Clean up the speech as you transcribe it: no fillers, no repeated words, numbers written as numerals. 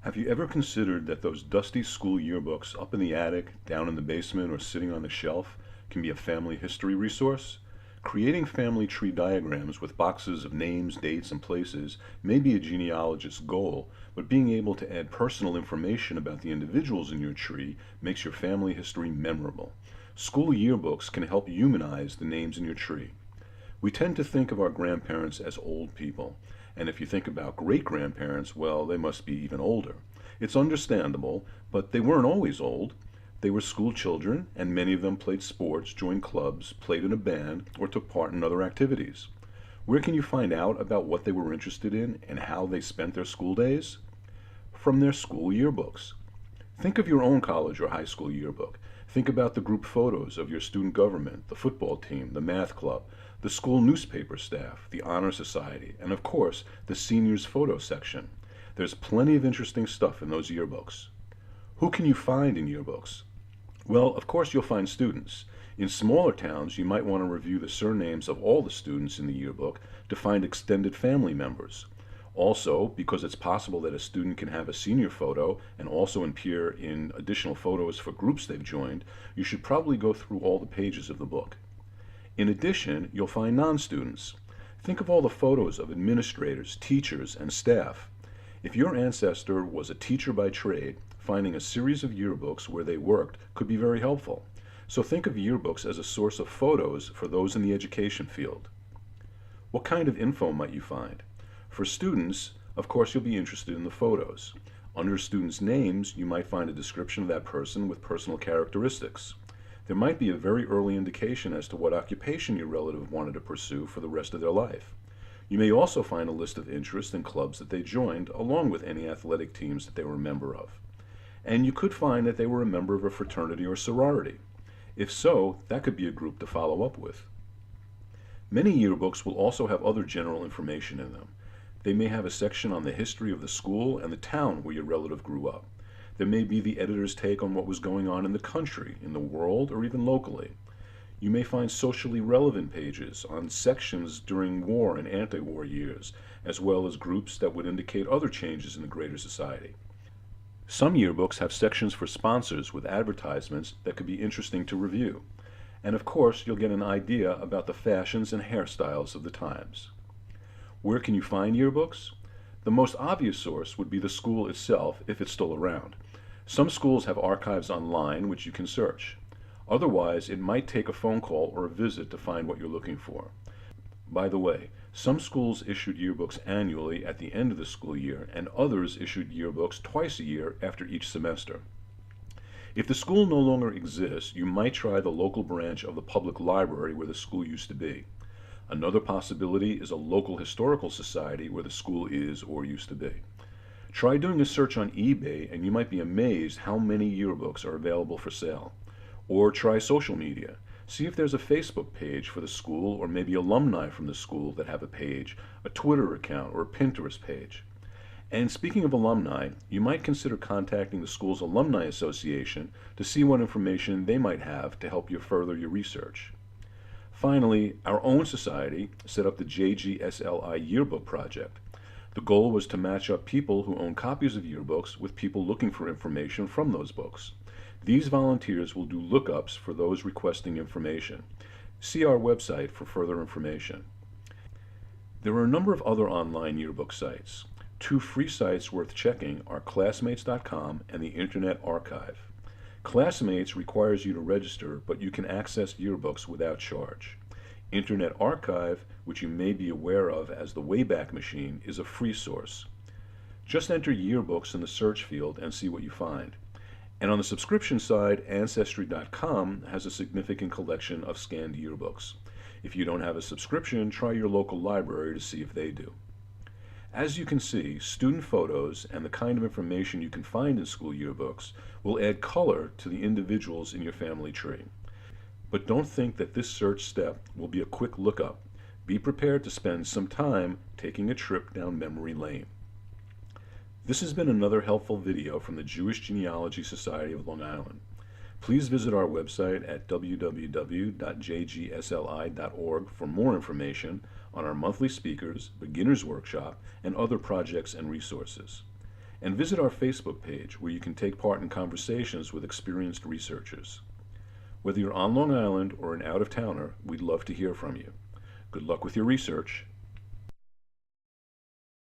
Have you ever considered that those dusty school yearbooks up in the attic, down in the basement, or sitting on the shelf can be a family history resource? Creating family tree diagrams with boxes of names, dates, and places may be a genealogist's goal, but being able to add personal information about the individuals in your tree makes your family history memorable. School yearbooks can help humanize the names in your tree. We tend to think of our grandparents as old people, and if you think about great-grandparents, well, they must be even older. It's understandable, but they weren't always old. They were school children, and many of them played sports, joined clubs, played in a band, or took part in other activities. Where can you find out about what they were interested in and how they spent their school days? From their school yearbooks. Think of your own college or high school yearbook. Think about the group photos of your student government, the football team, the math club, the school newspaper staff, the honor society, and of course, the seniors photo section. There's plenty of interesting stuff in those yearbooks. Who can you find in yearbooks? Well, of course you'll find students. In smaller towns, you might want to review the surnames of all the students in the yearbook to find extended family members. Also, because it's possible that a student can have a senior photo and also appear in additional photos for groups they've joined, you should probably go through all the pages of the book. In addition, you'll find non-students. Think of all the photos of administrators, teachers, and staff. If your ancestor was a teacher by trade, finding a series of yearbooks where they worked could be very helpful. So think of yearbooks as a source of photos for those in the education field. What kind of info might you find? For students, of course, you'll be interested in the photos. Under students' names, you might find a description of that person with personal characteristics. There might be a very early indication as to what occupation your relative wanted to pursue for the rest of their life. You may also find a list of interests and clubs that they joined, along with any athletic teams that they were a member of. And you could find that they were a member of a fraternity or sorority. If so, that could be a group to follow up with. Many yearbooks will also have other general information in them. They may have a section on the history of the school and the town where your relative grew up. There may be the editor's take on what was going on in the country, in the world, or even locally. You may find socially relevant pages on sections during war and anti-war years, as well as groups that would indicate other changes in the greater society. Some yearbooks have sections for sponsors with advertisements that could be interesting to review. And of course, you'll get an idea about the fashions and hairstyles of the times. Where can you find yearbooks? The most obvious source would be the school itself, if it's still around. Some schools have archives online which you can search. Otherwise, it might take a phone call or a visit to find what you're looking for. By the way, some schools issued yearbooks annually at the end of the school year, and others issued yearbooks twice a year after each semester. If the school no longer exists, you might try the local branch of the public library where the school used to be. Another possibility is a local historical society where the school is or used to be. Try doing a search on eBay and you might be amazed how many yearbooks are available for sale. Or try social media. See if there's a Facebook page for the school or maybe alumni from the school that have a page, a Twitter account, or a Pinterest page. And speaking of alumni, you might consider contacting the school's alumni association to see what information they might have to help you further your research. Finally, our own society set up the JGSLI Yearbook project. The goal was to match up people who own copies of yearbooks with people looking for information from those books. These volunteers will do lookups for those requesting information. See our website for further information. There are a number of other online yearbook sites. Two free sites worth checking are classmates.com and the Internet Archive. Classmates requires you to register, but you can access yearbooks without charge. Internet Archive, which you may be aware of as the Wayback Machine, is a free source. Just enter yearbooks in the search field and see what you find. And on the subscription side, Ancestry.com has a significant collection of scanned yearbooks. If you don't have a subscription, try your local library to see if they do. As you can see, student photos and the kind of information you can find in school yearbooks will add color to the individuals in your family tree. But don't think that this search step will be a quick lookup. Be prepared to spend some time taking a trip down memory lane. This has been another helpful video from the Jewish Genealogy Society of Long Island. Please visit our website at www.jgsli.org for more information on our monthly speakers, beginners workshop, and other projects and resources. And visit our Facebook page where you can take part in conversations with experienced researchers. Whether you're on Long Island or an out-of-towner, we'd love to hear from you. Good luck with your research,